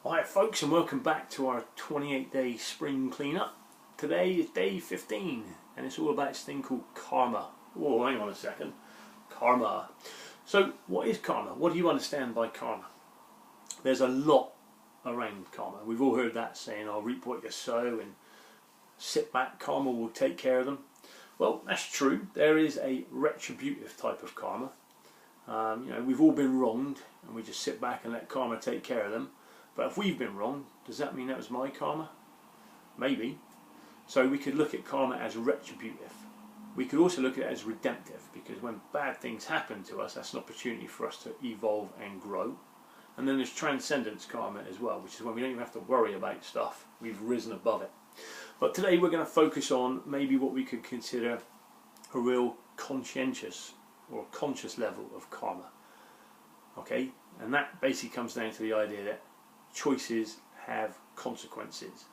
Alright folks, and welcome back to our 28-day spring cleanup. Today is day 15 and it's all about this thing called karma. Whoa, hang on a second. Karma. So what is karma? What do you understand by karma? There's a lot around karma. We've all heard that saying, I'll reap what you sow, and sit back, karma will take care of them. Well, that's true. There is a retributive type of karma. We've all been wronged and we just sit back and let karma take care of them. But if we've been wrong, does that mean that was my karma? Maybe. So we could look at karma as retributive. We could also look at it as redemptive, because when bad things happen to us, that's an opportunity for us to evolve and grow. And then there's transcendence karma as well, which is when we don't even have to worry about stuff. We've risen above it. But today we're going to focus on maybe what we could consider a real conscientious or conscious level of karma. Okay? And that basically comes down to the idea that choices have consequences.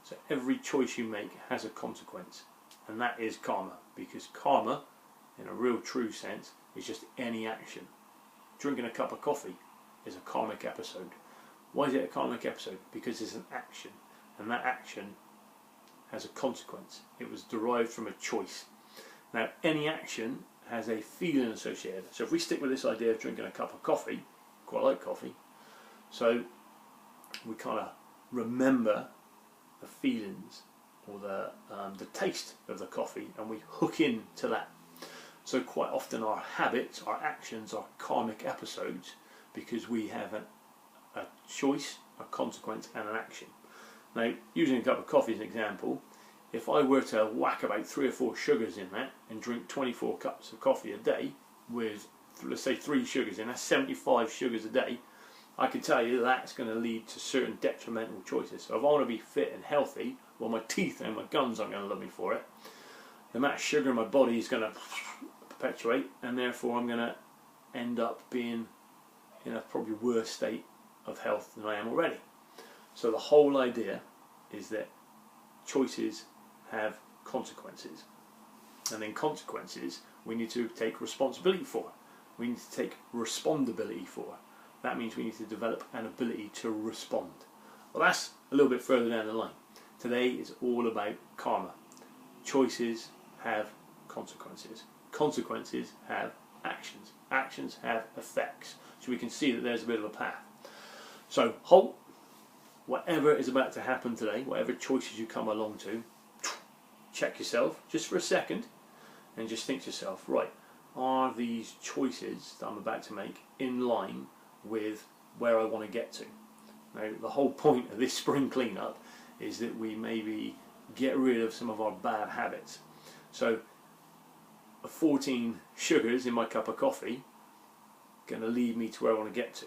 So every choice you make has a consequence, and that is karma, because karma, in a real true sense, is just any action. Drinking a cup of coffee is a karmic episode. Why is it a karmic episode? Because it's an action, and that action has a consequence. It was derived from a choice. Now, any action has a feeling associated. So if we stick with this idea of drinking a cup of coffee, quite like coffee, so we kind of remember the feelings or the taste of the coffee, and we hook into that. So quite often our habits, our actions are karmic episodes, because we have a choice, a consequence and an action. Now, using a cup of coffee as an example, if I were to whack about 3 or 4 sugars in that and drink 24 cups of coffee a day with, let's say, 3 sugars in, that's 75 sugars a day, I can tell you that's going to lead to certain detrimental choices. So if I want to be fit and healthy, well, my teeth and my gums aren't going to love me for it. The amount of sugar in my body is going to perpetuate, and therefore I'm going to end up being in a probably worse state of health than I am already. So the whole idea is that choices have consequences, and then consequences we need to take responsibility for. We need to take responsibility for. That means we need to develop an ability to respond. Well, that's a little bit further down the line. Today is all about karma. Choices have consequences. Consequences have actions. Actions have effects. So we can see that there's a bit of a path. So halt. Whatever is about to happen today, whatever choices you come along to, check yourself just for a second and just think to yourself, right, are these choices that I'm about to make in line with where I want to get to? Now, the whole point of this spring cleanup is that we maybe get rid of some of our bad habits. So 14 sugars in my cup of coffee going to lead me to where I want to get to?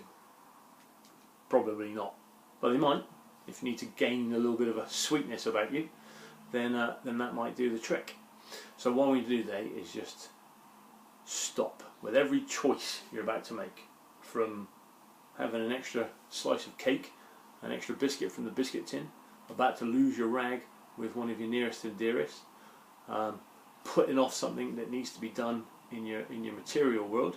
Probably not, but they might. If you need to gain a little bit of a sweetness about you, then that might do the trick. So what we do today is just stop with every choice you're about to make, from having an extra slice of cake, an extra biscuit from the biscuit tin, about to lose your rag with one of your nearest and dearest, putting off something that needs to be done in your material world,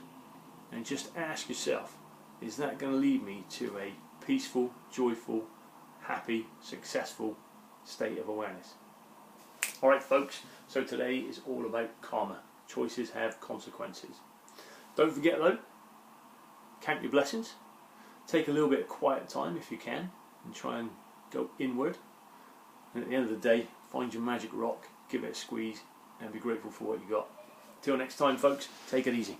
and just ask yourself, is that going to lead me to a peaceful, joyful, happy, successful state of awareness? Alright folks, so today is all about karma. Choices have consequences. Don't forget though, count your blessings. Take a little bit of quiet time if you can, and try and go inward. And at the end of the day, find your magic rock, give it a squeeze, and be grateful for what you got. Till next time folks, take it easy.